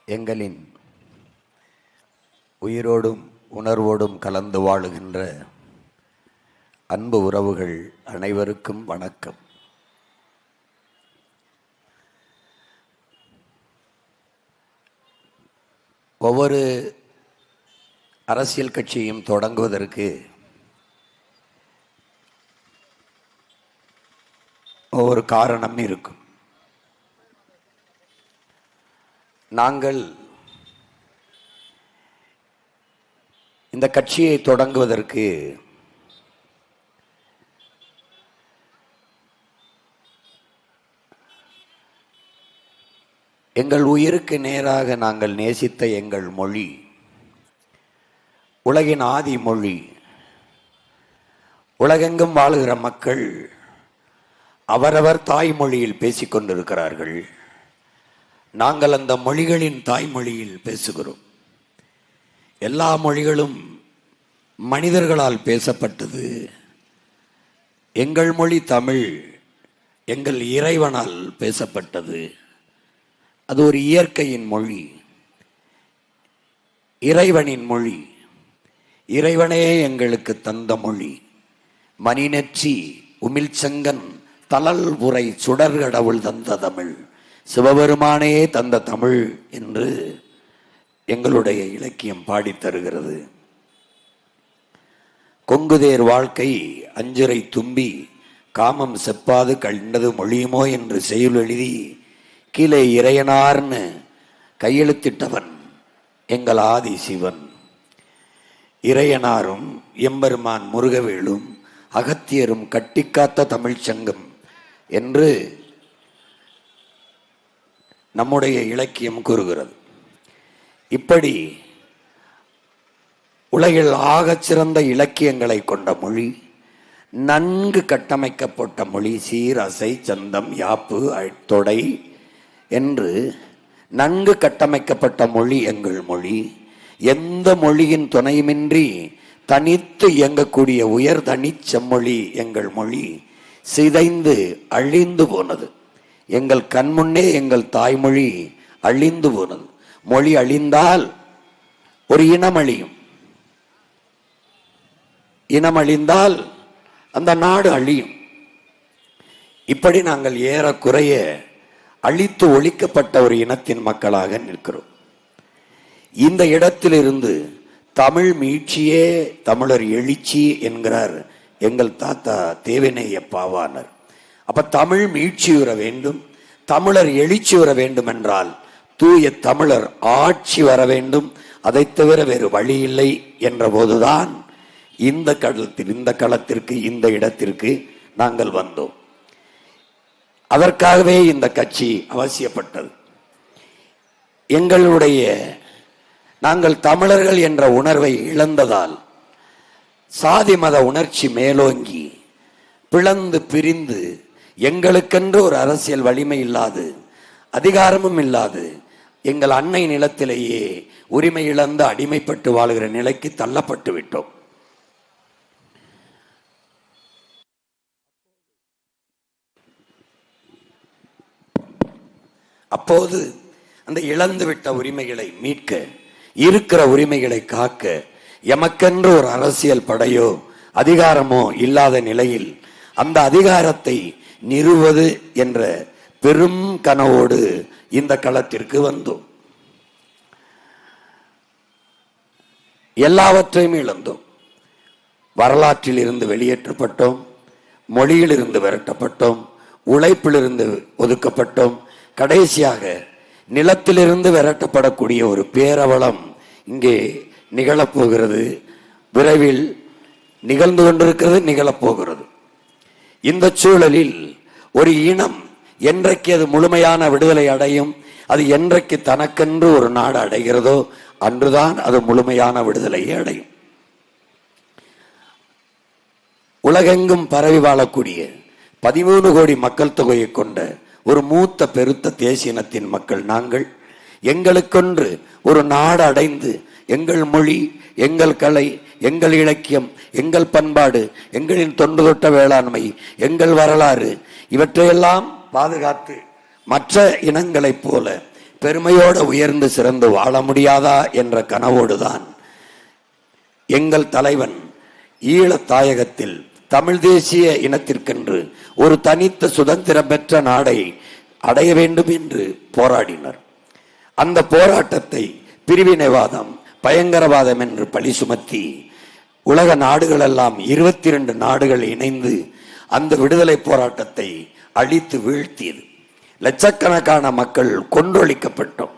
எங்களின் உயிரோடும் உணர்வோடும் கலந்து வாழுகின்ற அன்பு உறவுகள் அனைவருக்கும் வணக்கம். ஒவ்வொரு அரசியல் கட்சியும் தொடங்குவதற்கு ஒவ்வொரு காரணம் இருக்கும். நாங்கள் இந்த கட்சியை தொடங்குவதற்கு எங்கள் உயிருக்கு நேராக நாங்கள் நேசித்த எங்கள் மொழி, உலகின் ஆதி மொழி, உலகெங்கும் வாழுகிற மக்கள் அவரவர் தாய்மொழியில் பேசிக்கொண்டிருக்கிறார்கள். நாங்கள் அந்த மொழிகளின் தாய்மொழியில் பேசுகிறோம். எல்லா மொழிகளும் மனிதர்களால் பேசப்பட்டது. எங்கள் மொழி தமிழ் எங்கள் இறைவனால் பேசப்பட்டது. அது ஒரு இயற்கையின் மொழி, இறைவனின் மொழி. இறைவனே எங்களுக்கு தந்த மொழி. மணிநெற்றி உமிழ்ச்சங்கன் தளல் உரை சுடர்கடவுள் தந்த தமிழ், சிவபெருமானே தந்த தமிழ் என்று எங்களுடைய இலக்கியம் பாடித்தருகிறது. கொங்குதேர் வாழ்க்கை அஞ்சுரை தும்பி காமம் செப்பாது கண்டது மொழியுமோ என்று செய்யுள் எழுதி கீழே இறையனார்னு கையெழுத்திட்டவன் எங்கள் ஆதி சிவன். இறையனாரும் எம்பெருமான் முருகவேலும் அகத்தியரும் கட்டிக்காத்த தமிழ்ச்சங்கம் என்று நம்முடைய இலக்கியம் கூறுகிறது. இப்படி உலகில் ஆகச் சிறந்த இலக்கியங்களை கொண்ட மொழி, நன்கு கட்டமைக்கப்பட்ட மொழி, சீர் அசை சந்தம் யாப்பு தொடை என்று நன்கு கட்டமைக்கப்பட்ட மொழி எங்கள் மொழி. எந்த மொழியின் துணையுமின்றி தனித்து இயங்கக்கூடிய உயர் தனி செம்மொழி எங்கள் மொழி சிதைந்து அழிந்து போனது. எங்கள் கண்முன்னே எங்கள் தாய்மொழி அழிந்து போனது. மொழி அழிந்தால் ஒரு இனம் அழியும். இனம் அழிந்தால் அந்த நாடு அழியும். இப்படி நாங்கள் ஏறக்குறைய அழித்து ஒழிக்கப்பட்ட ஒரு இனத்தின் மக்களாக நிற்கிறோம். இந்த இடத்திலிருந்து தமிழ் மீட்சியே தமிழர் எழுச்சி என்கிறார் எங்கள் தாத்தா தேவநேய பாவாணர். அப்ப தமிழ் மீட்சி வர வேண்டும், தமிழர் எழுச்சி வர வேண்டும் என்றால் தூய தமிழர் ஆட்சி வர வேண்டும். அதை தவிர வேறு வழி இல்லை என்ற போதுதான் இந்த களத்திற்கு இந்த இடத்திற்கு நாங்கள் வந்தோம். அதற்காகவே இந்த கட்சி அவசியப்பட்டது. நாங்கள் தமிழர்கள் என்ற உணர்வை இழந்ததால் சாதி மத உணர்ச்சி மேலோங்கி பிளந்து பிரிந்து எங்களுக்கென்று ஒரு அரசியல் வலிமை இல்லாது அதிகாரமும் இல்லாது எங்கள் அன்னை நிலத்திலேயே உரிமை இழந்து அடிமைப்பட்டு வாழுகிற நிலைக்கு தள்ளப்பட்டு விட்டோம். அப்போது அந்த இழந்துவிட்ட உரிமைகளை மீட்க, இருக்கிற உரிமைகளை காக்க எமக்கென்று ஒரு அரசியல் படையோ அதிகாரமோ இல்லாத நிலையில் அந்த அதிகாரத்தை நிறுவது என்ற பெரும் கனவோடு இந்த களத்திற்கு வந்தோம். எல்லாவற்றையும் இழந்தோம். வரலாற்றில் இருந்து வெளியேற்றப்பட்டோம், மொழியிலிருந்து விரட்டப்பட்டோம், உழைப்பிலிருந்து ஒதுக்கப்பட்டோம். கடைசியாக நிலத்திலிருந்து விரட்டப்படக்கூடிய ஒரு பேரவலம் இங்கே நிகழப்போகிறது. விரைவில் நிகழ்ந்து கொண்டிருக்கிறது, நிகழப்போகிறது. இந்த சூழலில் ஒரு இனம் என்றைக்கு அது முழுமையான விடுதலை அடையும், அது என்றைக்கு தனக்கென்று ஒரு நாடு அடைகிறதோ அன்றுதான் அது முழுமையான விடுதலையை அடையும். உலகெங்கும் பரவி வாழக்கூடிய 13 கோடி மக்கள் தொகையை கொண்ட ஒரு மூத்த பெருத்த தேசிய இனத்தின் மக்கள் நாங்கள். எங்களுக்கொன்று ஒரு நாடு அடைந்து எங்கள் மொழி, எங்கள் கலை, எங்கள் இலக்கியம், எங்கள் பண்பாடு, எங்களின் தொன்று தொட்ட வேளாண்மை, எங்கள் வரலாறு இவற்றையெல்லாம் பாதுகாத்து மற்ற இனங்களைப் போல பெருமையோடு உயர்ந்து சிறந்து வாழ முடியாதா என்ற கனவோடுதான் எங்கள் தலைவன் ஈழத் தாயகத்தில் தமிழ் தேசிய இனத்திற்கென்று ஒரு தனித்த சுதந்திரம் பெற்ற நாடை அடைய வேண்டும் என்று போராடினர். அந்த போராட்டத்தை பிரிவினைவாதம், பயங்கரவாதம் என்று பழி சுமத்தி உலக நாடுகளெல்லாம் 22 நாடுகள் இணைந்து அந்த விடுதலை போராட்டத்தை அழித்து வீழ்த்தியது. லட்சக்கணக்கான மக்கள் கொன்றொழிக்கப்பட்டோம்.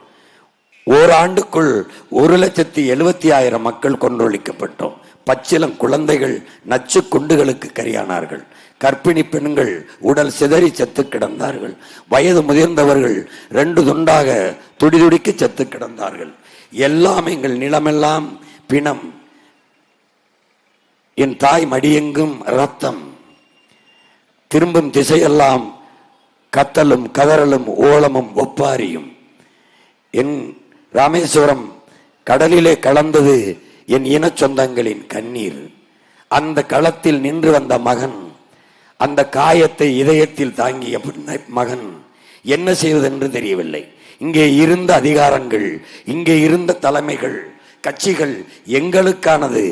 ஓராண்டுக்குள் 1,70,000 மக்கள் கொன்றொழிக்கப்பட்டோம். பச்சிலம் குழந்தைகள் நச்சு குண்டுகளுக்கு கரியானார்கள். கர்ப்பிணி பெண்கள் உடல் சிதறி செத்து கிடந்தார்கள். வயது முதிர்ந்தவர்கள் 2 துண்டாக துடிதுடிக்கு செத்து கிடந்தார்கள். எல்லாம் எங்கள் நிலமெல்லாம் பிணம், என் தாய் மடியெங்கும் ரத்தம், திரும்பும் திசையெல்லாம் கத்தலும் கதறலும் ஓலமும் ஒப்பாரியும். என் ராமேஸ்வரம் கடலிலே கலந்தது என் இன சொந்தங்களின் கண்ணீர். அந்த களத்தில் நின்று வந்த மகன், அந்த காயத்தை இதயத்தில் தாங்கிய மகன் என்ன செய்வதென்று தெரியவில்லை. இங்கே இருந்த அதிகாரங்கள், இங்கே இருந்த தலைமைகள், கட்சிகள் எங்களுக்கானது,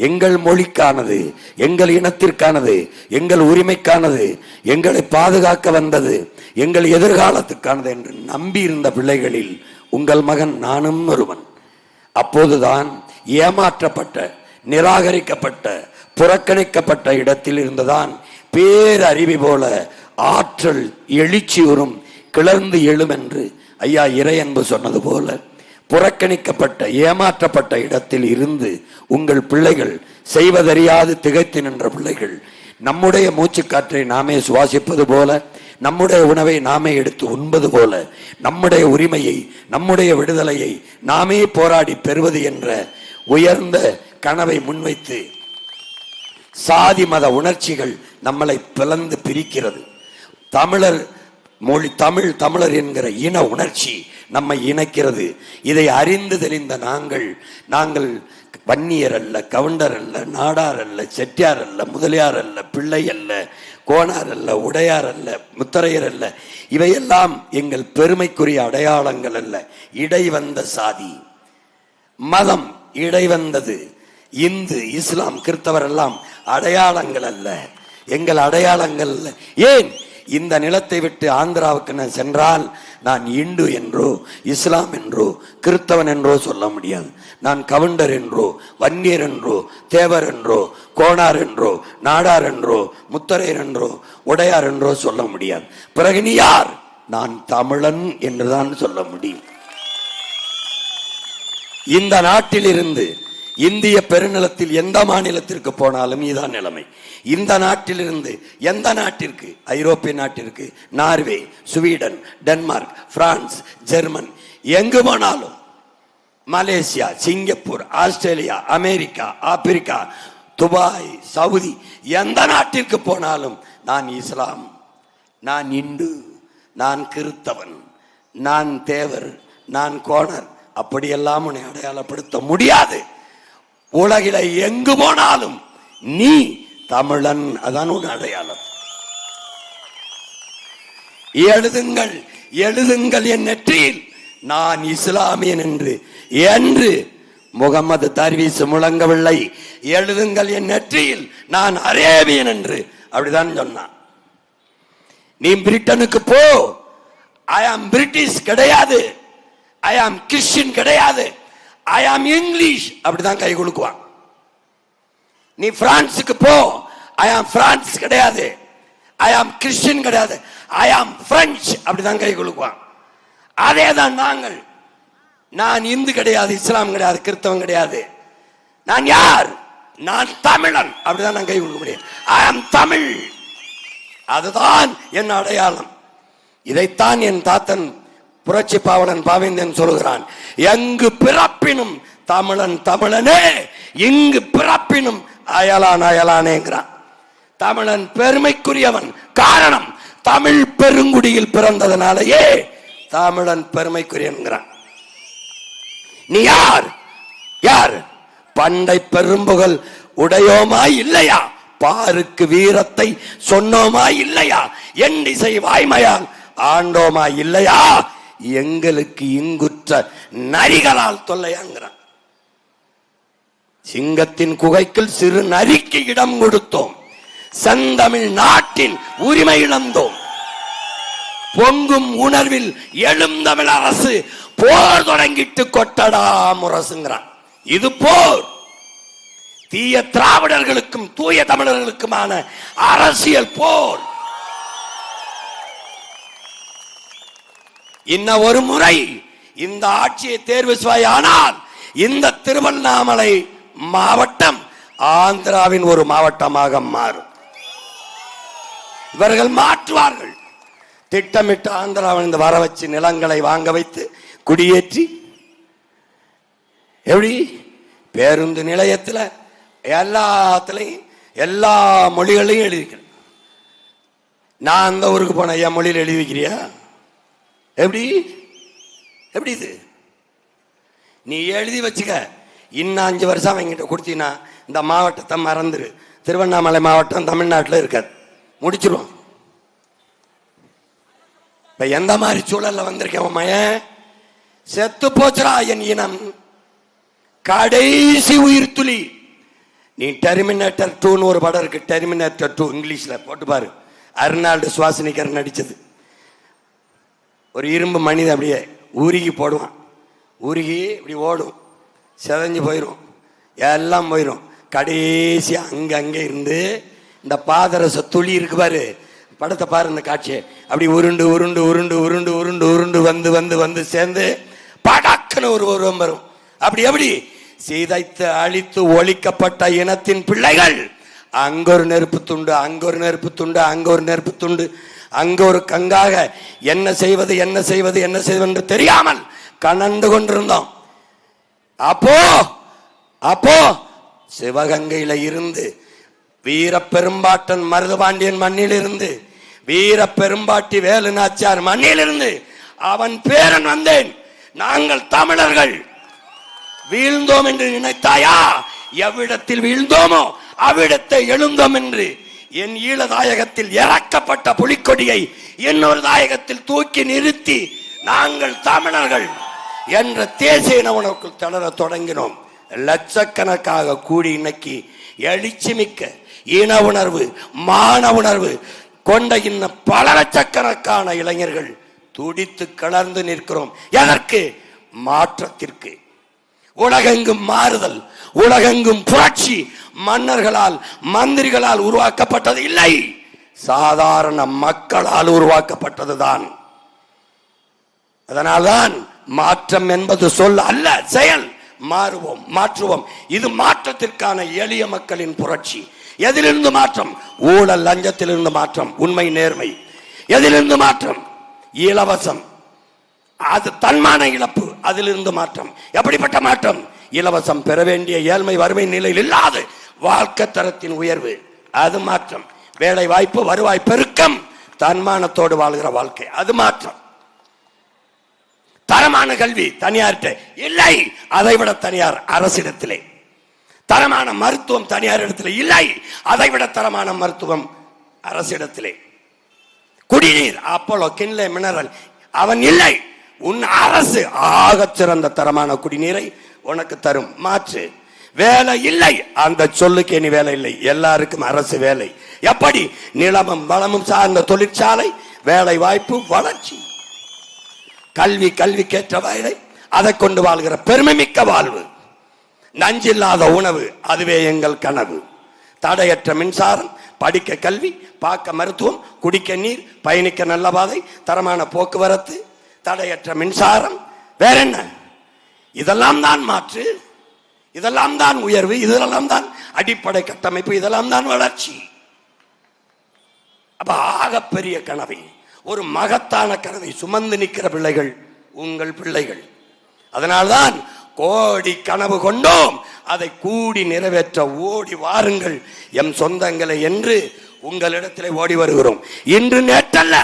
எங்கள் மொழிக்கானது, எங்கள் இனத்திற்கானது, எங்கள் உரிமைக்கானது, எங்களை பாதுகாக்க வந்தது, எங்கள் எதிர்காலத்துக்கானது என்று நம்பி இருந்த பிள்ளைகளில் உங்கள் மகன் நானும் ஒருவன். அப்போதுதான் ஏமாற்றப்பட்ட, நிராகரிக்கப்பட்ட, புறக்கணிக்கப்பட்ட இடத்தில் இருந்துதான் பேரறிவி போல ஆற்றல் எழுச்சியுறும், கிளர்ந்து எழும் என்று ஐயா இறையன்பு சொன்னது போல புறக்கணிக்கப்பட்ட, ஏமாற்றப்பட்ட இடத்தில் இருந்து உங்கள் பிள்ளைகள், செய்வதறியாது திகைத்து நின்ற பிள்ளைகள், நம்முடைய மூச்சுக்காற்றை நாமே சுவாசிப்பது போல, நம்முடைய உணவை நாமே எடுத்து உண்பது போல, நம்முடைய உரிமையை, நம்முடைய விடுதலையை நாமே போராடி பெறுவது என்ற உயர்ந்த கனவை முன்வைத்து சாதி மத உணர்ச்சிகள் நம்மளை பிளந்து பிரிக்கிறது. தமிழர் மொழி, தமிழர் என்கிற இன உணர்ச்சி நம்மை இணைக்கிறது. இதை அறிந்து தெரிந்த நாங்கள் வன்னியர் அல்ல, கவுண்டர் அல்ல, நாடார் அல்ல, செட்டியார் அல்ல, முதலியார் அல்ல, பிள்ளை அல்ல, கோனார் அல்ல, உடையார் அல்ல, முத்தரையர் அல்ல. இவையெல்லாம் எங்கள் பெருமைக்குரிய அடையாளங்கள் அல்ல. இடைவந்த சாதி, மதம் இடைவந்தது. இந்து, இஸ்லாம், கிறிஸ்தவர் எல்லாம் அடையாளங்கள் அல்ல, எங்கள் அடையாளங்கள் அல்ல. ஏன் இந்த நிலத்தை விட்டு ஆந்திராவுக்கு நான் சென்றால் நான் இந்து என்றோ, இஸ்லாம் என்றோ, கிறிஸ்தவன் என்றோ சொல்ல முடியாது. நான் கவுண்டர் என்றோ, வன்னியர் என்றோ, தேவர் என்றோ, கோனார் என்றோ, நாடார் என்றோ, முத்தரையர் என்றோ, உடையார் என்றோ சொல்ல முடியாது. பிறகு நீ யார்? நான் தமிழன் என்றுதான் சொல்ல முடியும். இந்த நாட்டில் இருந்து இந்திய பெருநிலத்தில் எந்த மாநிலத்திற்கு போனாலும் இதுதான் நிலைமை. இந்த நாட்டிலிருந்து எந்த நாட்டிற்கு, ஐரோப்பிய நாட்டிற்கு, Norway, Sweden, Denmark, France, German, எங்கு போனாலும், Malaysia, Singapore, Australia, America, Africa, Dubai, Saudi, எந்த நாட்டிற்கு போனாலும் நான் இஸ்லாம், நான் இந்து, நான் கிறிஸ்தவன், நான் தேவர், நான் கோணர், அப்படியெல்லாம் உன்னை அடையாளப்படுத்த முடியாது. உலகில எங்கு போனாலும் நீ தமிழன், அதான் உன் அடையாளம். எழுதுங்கள், எழுதுங்கள் என் நெற்றியில் நான் இஸ்லாமியன் என்று முகமது தர்வீஸ் முழங்கவில்லை. எழுதுங்கள் என் நெற்றியில் நான் அரேபியன் என்று, அப்படிதான் சொன்னான். நீ பிரிட்டனுக்கு போ, ஐ ஆம் பிரிட்டிஷ் கிடையாது, ஐ ஆம் கிறிஸ்டியன் கிடையாது, ஐ ஆம் இங்கிலீஷ், அப்படிதான் கை கொடுக்குவான். நீ பிரான்ஸுக்கு போ, ஐ ஆம் பிரான்ஸ் கிடையாது, ஐ ஆம் கிறிஸ்டியன் கிடையாது, ஐ ஆம் பிரெஞ்சு, அப்படிதான் கை கொடுக்குவான். அதேதான் நாங்கள். நான் இந்து கிடையாது, இஸ்லாம் கிடையாது, கிறிஸ்தவம் கிடையாது. நான் யார்? நான் தமிழன், அப்படிதான் நான் கை கொடுக்க முடியும். ஐ ஆம் தமிழ், அதுதான் என் அடையாளம். இதைத்தான் என் தாத்தன் புரட்சி பாவலன் பாவேந்தன் சொல்கிறான். எங்கு பிறப்பினும் தமிழன் தமிழனே, இங்கு பிறப்பினும் அயலான் அயலானேங்கிறான். தமிழன் பெருமைக்குரியவன். காரணம், தமிழ் பெருங்குடியில் பிறந்ததனாலேயே தமிழன் பெருமைக்குரியவன்கிறான். நீ யார்? யார்? பண்டை பெரும்புகள் உடையோமா இல்லையா? பாருக்கு வீரத்தை சொன்னோமா இல்லையா? என் இசை வாய்மையால் ஆண்டோமா இல்லையா? எங்களுக்கு இங்குற்ற நரிகளால் தொல்லையாங்கிறான். சிங்கத்தின் குகைக்குள் சிறு நரிக்கு இடம் கொடுத்தோம். செந்தமிழ் நாட்டின் உரிமை இழந்தோம். பொங்கும் உணர்வில் எழுந்தமிழ் அரசு போர் தொடங்கிட்டு கொட்டடா முரசுங்கிறான். இது போர். தீய திராவிடர்களுக்கும் தூய தமிழர்களுக்குமான அரசியல் போர். இன்ன ஒரு முறை இந்த ஆட்சியை தேர்வு செய்வாயானால் இந்த திருவண்ணாமலை மாவட்டம் ஆந்திராவின் ஒரு மாவட்டமாக மாறும். இவர்கள் மாற்றுவார்கள். திட்டமிட்டு ஆந்திராவில் இந்த வர வச்சு நிலங்களை வாங்க வைத்து குடியேற்றி எப்படி பேருந்து நிலையத்தில் எல்லாத்துலையும் எல்லா மொழிகளையும் எழுதிக்கிறேன். நான் அந்த ஊருக்கு போன என் மொழியில் எழுதி வைக்கிறியா? எப்படி எப்படி இது? நீ எழுதி வச்சுக்க. இன்னும் 5 வருஷம் அவங்கிட்ட கொடுத்தீங்கன்னா இந்த மாவட்டத்தை மறந்துரு. திருவண்ணாமலை மாவட்டம் தமிழ்நாட்டில் இருக்காது, முடிச்சிருவோம். இப்ப எந்த மாதிரி சூழல்ல வந்திருக்கேன் மயன்? செத்து போச்சுரா என் இனம். கடைசி உயிர் துளி. நீ டெர்மினேட்டர் 2ன்னு ஒரு படம் இருக்கு. டெர்மினேட்டர் 2 இங்கிலீஷ்ல போட்டு பாரு. அர்னால்டு சுவாசினிகர் நடிச்சது. ஒரு இரும்பு மனிதன் அப்படியே உருகி போடுவான். உருகி இப்படி ஓடும், செதஞ்சு போயிடும், எல்லாம் போயிடும். கடைசி அங்கே இருந்து இந்த பாதரச துளி இருக்கு பாரு, படத்தை பாரு, இந்த காட்சியை அப்படி உருண்டு உருண்டு உருண்டு உருண்டு உருண்டு உருண்டு வந்து வந்து வந்து சேர்ந்து படக்குன்னு ஒரு உருவம் வரும். அப்படி எப்படி சீதைத்து அழித்து ஒழிக்கப்பட்ட இனத்தின் பிள்ளைகள் அங்க ஒரு நெருப்பு துண்டு, அங்க ஒரு நெருப்பு துண்டு, அங்க ஒரு நெருப்பு துண்டு, அங்க ஒரு கங்காக என்ன செய்வது என்ன செய்வது என்ன செய்வது என்று தெரியாமல் கனண்டு கொண்டிருந்தோம். அப்போ அப்போ சிவகங்கையில இருந்து வீர பெரும்பாட்டன் மருதுபாண்டியன் மண்ணில் இருந்து வீர பெரும்பாட்டி வேலு நாச்சியார் மண்ணில் இருந்து அவன் பேரன் வந்தேன். நாங்கள் தமிழர்கள் வீழ்ந்தோம் என்று நினைத்தாயா? எவ்விடத்தில் வீழ்ந்தோமோ அவ்விடத்தை எழுந்தோம் என்று என் ஈழ தாயகத்தில் இறக்கப்பட்ட புலிக்கொடியை இன்னொரு தாயகத்தில் தூக்கி நிறுத்தி நாங்கள் தமிழர்கள் என்ற தேசிய உணவுக்குள் தளர தொடங்கினோம். லட்சக்கணக்காக கூடி இன்னைக்கு எழுச்சி மிக்க இன உணர்வு மான உணர்வு கொண்ட இன்னும் பல லட்சக்கணக்கான இளைஞர்கள் துடித்து கிளர்ந்து நிற்கிறோம். எதற்கு? மாற்றத்திற்கு. உலகெங்கும் மாறுதல், உலகெங்கும் புரட்சி மன்னர்களால் மந்திரிகளால் உருவாக்கப்பட்டது இல்லை, சாதாரண மக்களால் உருவாக்கப்பட்டதுதான். அதனால்தான் மாற்றம் என்பது சொல் அல்ல, செயல். மாறுவோம், மாற்றுவோம். இது மாற்றத்திற்கான எளிய மக்களின் புரட்சி. எதிலிருந்து மாற்றம்? ஊழல் லஞ்சத்திலிருந்து மாற்றம், உண்மை நேர்மை. எதிலிருந்து மாற்றம்? இலவசம், அது தன்மான இழப்பு, அதிலிருந்து மாற்றம். எப்படிப்பட்ட மாற்றம்? இலவசம் பெற வேண்டிய ஏழ்மை வறுமை நிலையில் இல்லாது வாழ்க்கை தரத்தின் உயர்வு, அது மாற்றம். வேலை வாய்ப்பு வருவாய் பெருக்கம், தன்மானத்தோடு வாழ்கிற வாழ்க்கை, அது மாற்றம். தரமான கல்வி தனியார்கிட்ட இல்லை, அதைவிட தனியார் அரசிடத்திலே. தரமான மருத்துவம் தனியார் இடத்திலே இல்லை, அதைவிட தரமான மருத்துவம் அரசிடத்திலே. குடிநீர் அப்போலோ கிண்லே மினரல் அவன் இல்லை, உன் அரசு ஆகச் சிறந்த தரமான குடிநீரை உனக்கு தரும். மாற்று. வேலை இல்லை, அந்த சொல்லுக்கு இனி வேலை இல்லை, எல்லாருக்கும் அரசு வேலை. எப்படி? நிலமும் வளமும் சார்ந்த தொழிற்சாலை, வேலை வாய்ப்பு, வளர்ச்சி. கல்வி, கல்விக்கேற்ற வேலை, அதை கொண்டு வாழ்கிற பெருமை மிக்க வாழ்வு. நஞ்சில்லாத உணவு, அதுவே எங்கள் கனவு. தடையற்ற மின்சாரம், படிக்க கல்வி, பார்க்க மருத்துவம், குடிக்க நீர், பயணிக்க நல்ல பாதை, தரமான போக்குவரத்து, தடையற்ற மின்சாரம். வேற என்ன? இதெல்லாம் தான் மாற்று, இதெல்லாம் தான் உயர்வு, இதெல்லாம் தான் அடிப்படை கட்டமைப்பு, இதெல்லாம் தான் வளர்ச்சி. அப்ப ஆகப்பெரிய கனவை, ஒரு மகத்தான கனவை சுமந்து நிற்கிற பிள்ளைகள் உங்கள் பிள்ளைகள். அதனால்தான் கோடி கனவு கொண்டோம், அதை கூடி நிறைவேற்ற ஓடி வாருங்கள் எம் சொந்தங்களை என்று உங்களிடத்திலே ஓடி வருகிறோம். இன்று நேற்றல்ல,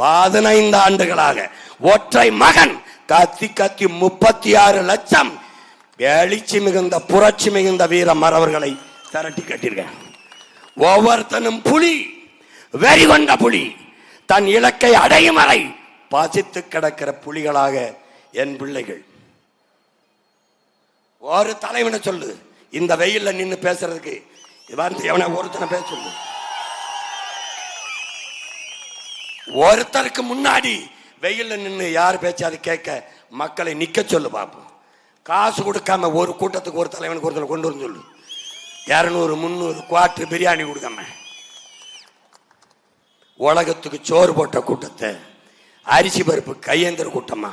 15 ஆண்டுகளாக ஒற்றை மகன் கத்தி கத்தி 36 லட்சம் எழுச்சி மிகுந்த புரட்சி மிகுந்த வீர மறவர்களை திரட்டி கட்டிருக்கேன். ஒவ்வொருத்தனும் புலி, வெறி கொண்ட புலி, தன் இலக்கை அடையும் வரை பாசித்து கிடக்கிற புலிகளாக என் பிள்ளைகள். ஒரு தலைவனை சொல்லு, இந்த வெயில்ல நின்று பேசுறதுக்கு எவனை ஒருத்தனை பேச சொல்லு. ஒருத்தருக்கு முன்னாடி வெயில்ல நின்று யார் பேச்சாது கேட்க மக்களை நிக்க சொல்லு பார்ப்போம். காசு கொடுக்காம ஒரு கூட்டத்துக்கு ஒரு தலைவனுக்கு ஒருத்தர் கொண்டு வந்து சொல்லு. 200 300 குவார்டர் பிரியாணி கொடுக்காம உலகத்துக்கு சோறு போட்ட கூட்டத்தை அரிசி பருப்பு கையேந்திர கூட்டமா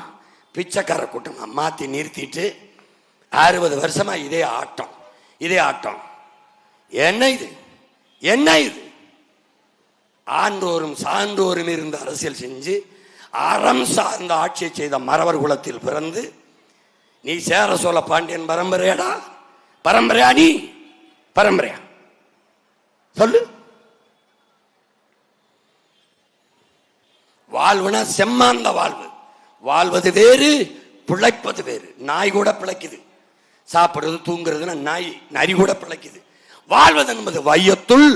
பிச்சைக்கார கூட்டமா மாத்தி நிறுத்திட்டு 60 வருஷமா இதே ஆட்டம், இதே ஆட்டம். என்ன இது, என்ன இது? ஆண்டோரும் சான்றோரும் இருந்து அரசியல் செஞ்சு அறம் சார்ந்த ஆட்சியை செய்த மறவர் குலத்தில் பிறந்து நீ சேர சோழ பாண்டியன் பரம்பரையாடா? பரம்பரையா? நீ பரம்பரையா? சொல்லு. வாழ்வுனா செம்மாந்த வாழ்வு. வாழ்வது வேறு, பிழைப்பது வேறு. நாய் கூட பிழைக்குது, சாப்பிடுறது தூங்குறதுன்னா நாய் நரி கூட பிழைக்குது. வாழ்வது என்பது வையத்துள்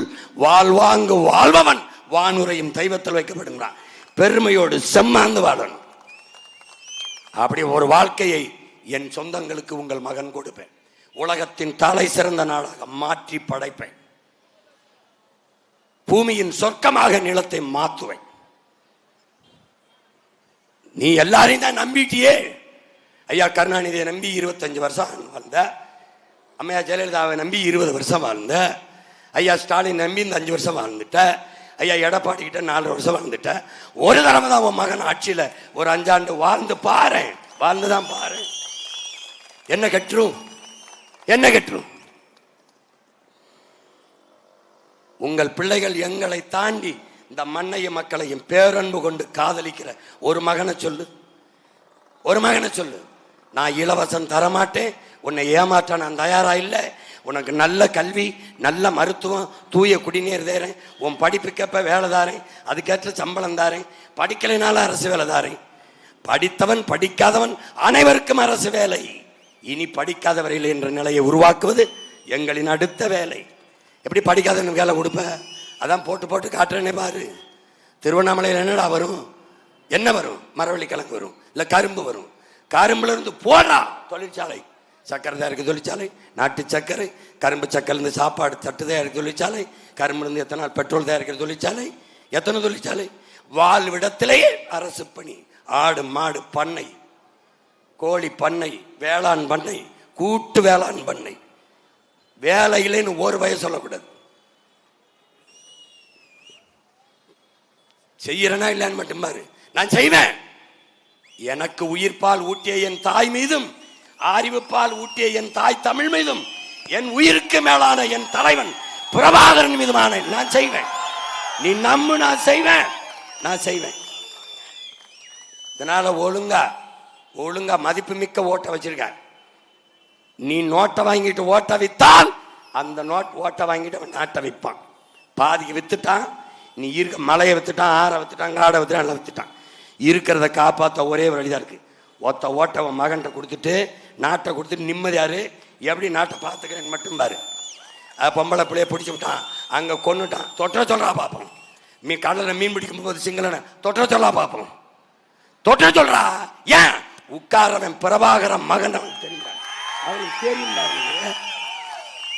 வாழ்வாங்கு வாழ்பவன் வானுரையும் தெய்வத்தில் வைக்கப்படுகிறான். பெருமையோடு செம்மாந்து வாழணும். அப்படி ஒரு வாழ்க்கையை என் சொந்தங்களுக்கு உங்கள் மகன் கொடுப்பேன். உலகத்தின் தலை சிறந்த நாடாக மாற்றி படைப்பேன். பூமியின் சொர்க்கமாக நிலத்தை மாற்றுவேன். நீ எல்லாரையும் தான் நம்பிட்டியே. ஐயா கருணாநிதியை நம்பி 25 வருஷம் வாழ்ந்த, அம்மையா ஜெயலலிதாவை நம்பி 20 வருஷம் வாழ்ந்த, ஐயா ஸ்டாலின் நம்பி இந்த 5 வருஷம் வாழ்ந்துட்ட, ஐயா எடப்பாடி கிட்ட 4 வருஷம் வாழ்ந்துட்ட. ஒரு தடவை தான் உன் மகன் ஆட்சியில் ஒரு 5 ஆண்டு வாழ்ந்து பாரு, வாழ்ந்துதான் பாரு. என்ன கற்றும், என்ன கற்றும்? உங்கள் பிள்ளைகள் எங்களை தாண்டி இந்த மண்ணையும் மக்களையும் பேரன்பு கொண்டு காதலிக்கிற ஒரு மகனை சொல்லு, ஒரு மகனை சொல்லு. நான் இலவசம் தரமாட்டேன், உன்னை ஏமாற்ற நான் தயாரா இல்லை, உனக்கு நல்ல கல்வி, நல்ல மருத்துவம், தூய குடிநீர் தரேன், உன் படிப்புக்கேற்ப வேலை தாரேன், அதுக்கேற்ற சம்பளம் தாரேன், படிக்கலைனாலும் அரசு வேலை தாரேன். படித்தவன் படிக்காதவன் அனைவருக்கும் அரசு வேலை. இனி படிக்காதவர்கள் என்ற நிலையை உருவாக்குவது எங்களின் அடுத்த வேலை. எப்படி படிக்காதவனுக்கு வேலை கொடுப்ப? அதான் போட்டு போட்டு காட்டுறேனே பாரு. திருவண்ணாமலையில் என்னடா வரும்? என்ன வரும்? மரவள்ளி கிழங்கு வரும், இல்லை கரும்பு வரும். கரும்புல இருந்து போடா தொழிற்சாலை, சக்கரை தயாரிக்க தொழிற்சாலை, நாட்டு சக்கரை, கரும்பு சக்கரைந்து சாப்பாடு தட்டு தயாரிக்க தொழிற்சாலை, கரும்புலேருந்து எத்தனால் பெட்ரோல் தயாரிக்கிற தொழிற்சாலை, எத்தனை தொழிற்சாலை? வாழ்விடத்திலேயே அரசு பணி. ஆடு மாடு பண்ணை, கோழி பண்ணை, வேளாண் பண்ணை, கூட்டு வேளாண் பண்ணை. வேலையிலேன்னு ஒரு வயசு சொல்லக்கூடாது. செய்யறனா இல்லைன்னு மட்டும் பாரு. நான் செய்வேன். எனக்கு உயிர்ப்பால் ஊட்டிய என் தாய் மீதும் அறிவுப்பால் ஊட்டிய என் தாய் தமிழ் மீதும் என் உயிருக்கு மேலான என் தலைவன் பிரபாகரன் மீதுமான நான் செய்வேன். நீ நம்பு, நான் செய்வேன், நான் செய்வேன். இதனால ஒழுங்கா ஒழுங்கா மதிப்பு மிக்க ஓட்ட வச்சிருக்க. நீ நோட்டை வாங்கிட்டு ஓட்ட வித்தால் அந்த ஓட்டை வாங்கிட்டு அவன் நாட்டை விற்பான். பாதிக்கு வித்துட்டான். நீ இருக்க மலையை வித்துட்டான், ஆறை வித்துட்டான், காடை வித்துட்டான், எல்லாம் வித்துட்டான். இருக்கிறத காப்பாற்ற ஒரே வழிதான் இருக்கு. ஒத்த ஓட்ட அவன் மகன்கிட்ட கொடுத்துட்டு நாட்டை கொடுத்துட்டு நிம்மதியாரு. எப்படி நாட்டை பார்த்துக்கிறேன்னு மட்டும் பாரு. பொம்பளை பிள்ளைய பிடிச்சி விட்டான், அங்கே கொண்டுட்டான், தொற்ற சொல்றா பார்ப்போம். கடலில் மீன் பிடிக்கும் போது சிங்களனை தொற்ற சொல்லா பார்ப்போம். தொற்ற சொல்றா. ஏன்? உட்காரவன் பிரபாகரன் மகன் அவனுக்கு தெரியும், அவனுக்கு தெரியும்,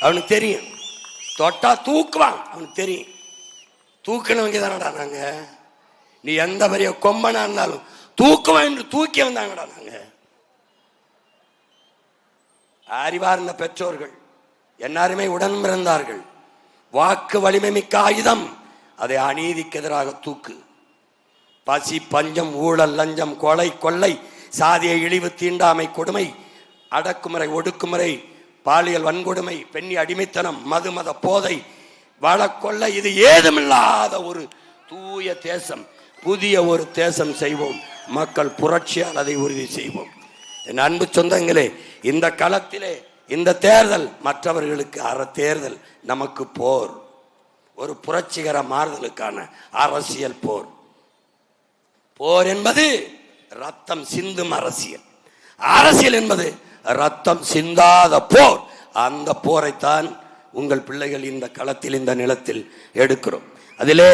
அவனுக்கு தெரியும். தொட்டா தூக்குவான், அவனுக்கு தெரியும். தூக்கினவங்க தானடா நாங்க. நீ எந்த பெரிய கொம்பனா இருந்தாலும் தூக்குவான் என்று தூக்கி வந்தாங்கடா நாங்க. அறிவார்ந்த பெற்றோர்கள் எல்லாருமே உடன் பிறந்தார்கள். வாக்கு வலிமை மிக்க ஆயுதம், அதை அநீதிக்கு எதிராக தூக்கு. பசி பஞ்சம் ஊழல் லஞ்சம் கொலை கொள்ளை சாதிய இழிவு தீண்டாமை கொடுமை அடக்குமுறை ஒடுக்குமுறை பாலியல் வன்கொடுமை பெண்ணி அடிமைத்தனம் மது மத போதை வளக்கொள்ள இது ஏதுமில்லாத ஒரு தூய தேசம், புதிய ஒரு தேசம் செய்வோம். மக்கள் புரட்சியால் அதை உறுதி செய்வோம். என் அன்பு சொந்தங்களே, இந்த களத்திலே இந்த தேர்தல் மற்றவர்களுக்கு தேர்தல், நமக்கு போர். ஒரு புரட்சிகர மாறுதலுக்கான அரசியல் போர். போர் என்பது ரத்தம் சிந்தும் அரசியல். அரசியல் என்பது ரத்தம் சிந்தாத போர். அந்த போரைத்தான் உங்கள் பிள்ளைகள் இந்த களத்தில், இந்த நிலத்தில் எடுக்கிறோம். அதிலே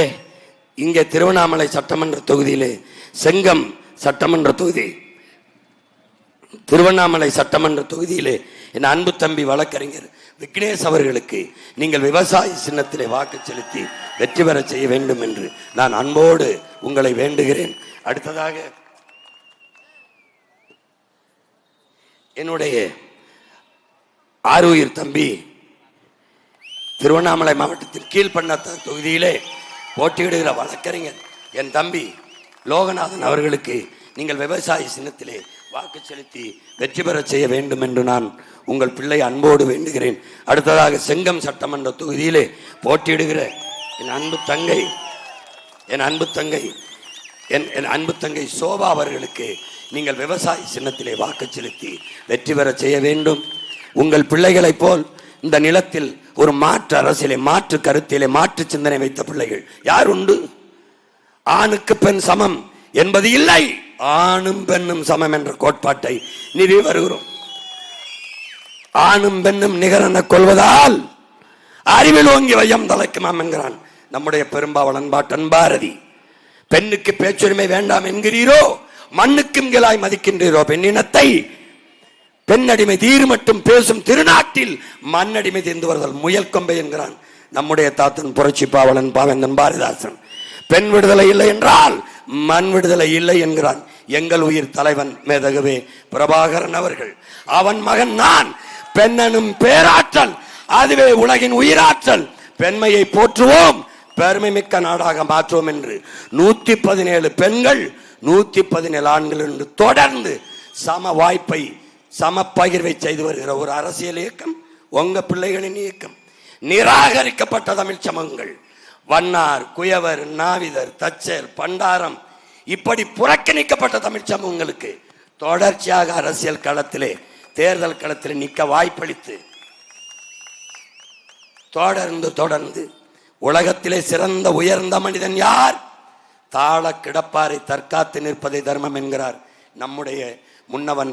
இங்கே திருவண்ணாமலை சட்டமன்ற தொகுதியிலே செங்கம் சட்டமன்ற தொகுதி, திருவண்ணாமலை சட்டமன்ற தொகுதியிலே என் அன்பு தம்பி வழக்கறிஞர் விக்னேஷ் அவர்களுக்கு நீங்கள் விவசாய சின்னத்திலே வாக்கு செலுத்தி வெற்றி பெற செய்ய வேண்டும் என்று நான் அன்போடு உங்களை வேண்டுகிறேன். அடுத்ததாக என்னுடைய ஆருயிர் தம்பி திருவண்ணாமலை மாவட்டத்தில் கீழ்பண்ணத்தார் தொகுதியிலே போட்டியிடுகிற வழக்கறிஞர் என் தம்பி லோகநாதன் அவர்களுக்கு நீங்கள் விவசாய சின்னத்திலே வாக்கு செலுத்தி வெற்றி பெற செய்ய வேண்டும் என்று நான் உங்கள் பிள்ளை அன்போடு வேண்டுகிறேன். அடுத்ததாக செங்கம் சட்டமன்ற தொகுதியிலே போட்டியிடுகிற என் அன்பு தங்கை சோபா அவர்களுக்கு நீங்கள் விவசாய சின்னத்திலே வாக்கு செலுத்தி வெற்றி பெற செய்ய வேண்டும். உங்கள் பிள்ளைகளைப் போல் இந்த நிலத்தில் ஒரு மாற்று அரசியலை, மாற்று கருத்திலே, மாற்று சிந்தனை வைத்த பிள்ளைகள் யார் உண்டு? ஆணுக்கு பெண் சமம் என்பது இல்லை, ஆணும் பெண்ணும் சமம் என்ற கோட்பாட்டை நிறுவி வருகிறோம். ஆணும் பெண்ணும் நிகரென கொள்வதால் அறிவில் ஓங்கி வையம் தலைக்குமாம் என்கிறான் நம்முடைய பெரும்பாவளன் பாட்டன் பாரதி. பெண்ணுக்கு பேச்சுரிமை வேண்டாம் என்கிறீரோ, மண்ணுக்கும் கிளாய் மதிக்கின்றீரோ பெண்ணினத்தை. பெண்ணடிமை தீர் மட்டும் பேசும் திருநாட்டில் மண்ணடிமை தீர்ந்து வருதல் முயல் கொம்பை என்கிறான் நம்முடைய தாத்தன் புரட்சி பாவலன் பாவேந்தன் பாரதிதாசன். பெண் விடுதலை இல்லை என்றால் மண் விடுதலை இல்லை என்கிறான் எங்கள் உயிர் தலைவன் மேதகவே பிரபாகரன் அவர்கள். அவன் மகன் நான். பெண்ணனும் பேராற்றல், அதுவே உலகின் உயிராற்றல். பெண்மையை போற்றுவோம், பெருமை மிக்க நாடாக மாற்றுவோம் என்று 117 பெண்கள் 117 ஆண்கள் என்று தொடர்ந்து சம வாய்ப்பை, சம பகிர்வை செய்து வருகிற ஒரு அரசியல் இயக்கம் உங்க பிள்ளைகளின் இயக்கம். நிராகரிக்கப்பட்ட தமிழ் சமூகங்கள், வண்ணார், குயவர், நாவிதர், தச்சர், பண்டாரம், இப்படி புறக்கணிக்கப்பட்ட தமிழ் சமூகங்களுக்கு தொடர்ச்சியாக அரசியல் களத்திலே, தேர்தல் களத்திலே நிற்க வாய்ப்பளித்து தொடர்ந்து உலகத்திலே சிறந்த உயர்ந்த மனிதன் யார்? தாழ கிடப்பாரை தற்காத்து நிற்பதை தர்மம் என்கிறார் நம்முடைய முன்னவன்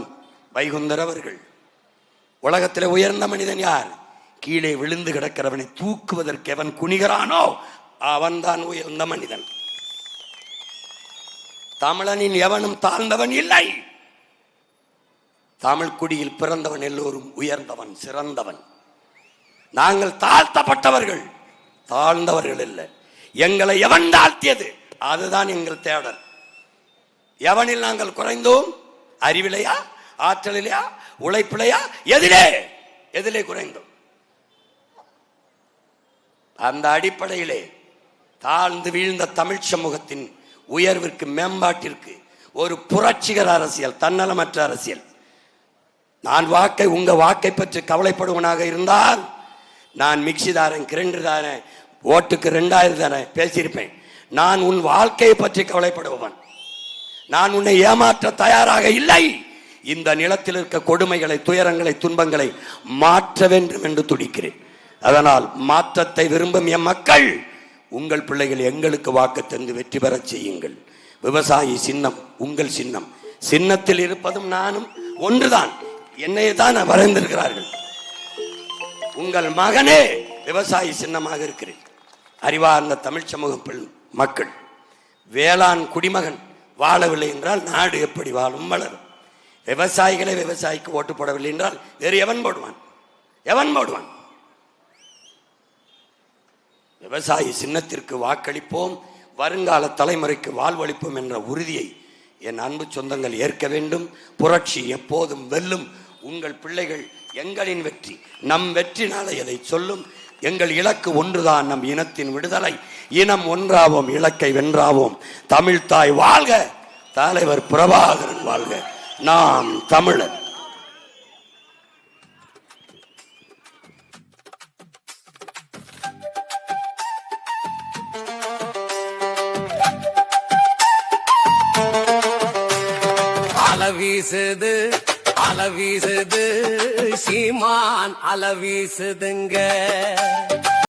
வைகுந்தர் அவர்கள். உலகத்திலே உயர்ந்த மனிதன் யார்? கீழே விழுந்து கிடக்கிறவனை தூக்குவதற்கு எவன் குனிகிறானோ அவன்தான் உயர்ந்த மனிதன். தமிழனின் எவனும் தாழ்ந்தவன் இல்லை. தமிழ் குடியில் பிறந்தவன் எல்லோரும் உயர்ந்தவன், சிறந்தவன். நாங்கள் தாழ்த்தப்பட்டவர்கள், தாழ்ந்தவர்கள் இல்லை. எங்களை எவன் தாழ்த்தியது அதுதான் எங்கள் தேடல். எவனில் நாங்கள் குறைந்தோம்? அறிவிலையா, ஆற்றலிலையா, உழைப்பிலையா? எதிலே குறைந்தோம்? அந்த அடிப்படையிலே தாழ்ந்து வீழ்ந்த தமிழ் சமூகத்தின் உயர்விற்கு, மேம்பாட்டிற்கு ஒரு புரட்சிகர அரசியல், தன்னலமற்ற அரசியல். நான் உங்க வாக்கை பற்றி கவலைப்படுவனாக இருந்தால் நான் மிக்சி தாரேன், கிரைண்டர் தாரேன், ஓட்டுக்கு 2000 தானே பேசியிருப்பேன். நான் உன் வாழ்க்கையை பற்றி கவலைப்படுபவன். நான் உன்னை ஏமாற்ற தயாராக இல்லை. இந்த நிலத்தில் இருக்க கொடுமைகளை, துயரங்களை, துன்பங்களை மாற்ற வேண்டும் என்று துடிக்கிறேன். அதனால் மாற்றத்தை விரும்பும் எம் மக்கள், உங்கள் பிள்ளைகள் எங்களுக்கு வாக்கு தந்து வெற்றி பெற செய்யுங்கள். விவசாயி சின்னம் உங்கள் சின்னம். சின்னத்தில் இருப்பதும் நானும் ஒன்றுதான். என்னையே தான் வரைந்திருக்கிறார்கள். உங்கள் மகனே விவசாயி சின்னமாக இருக்கிறேன். அறிவார்ந்த தமிழ் சமூக மக்கள், வேளாண் குடிமகன் வாழவில்லை என்றால் நாடு எப்படி வாழும், வளரும்? விவசாயிகளே விவசாயிக்கு ஓட்டு போடவில்லை என்றால் வேறு எவன் போடுவான்? விவசாயி சின்னத்திற்கு வாக்களிப்போம், வருங்கால தலைமுறைக்கு வாழ்வளிப்போம் என்ற உறுதியை என் அன்பு சொந்தங்கள் ஏற்க வேண்டும். புரட்சி எப்போதும் வெல்லும். உங்கள் பிள்ளைகள் எங்களின் வெற்றி, நம் வெற்றி நாளை எதை சொல்லும். எங்கள் இலக்கு ஒன்றுதான், நம் இனத்தின் விடுதலை. இனம் ஒன்றாவோம், இலக்கை வென்றாவோம். தமிழ் தாய் வாழ்க, தலைவர் பிரபாகரன் வாழ்க, நாம் தமிழர். அலவீசுது சீமான் அலவீசுதுங்க.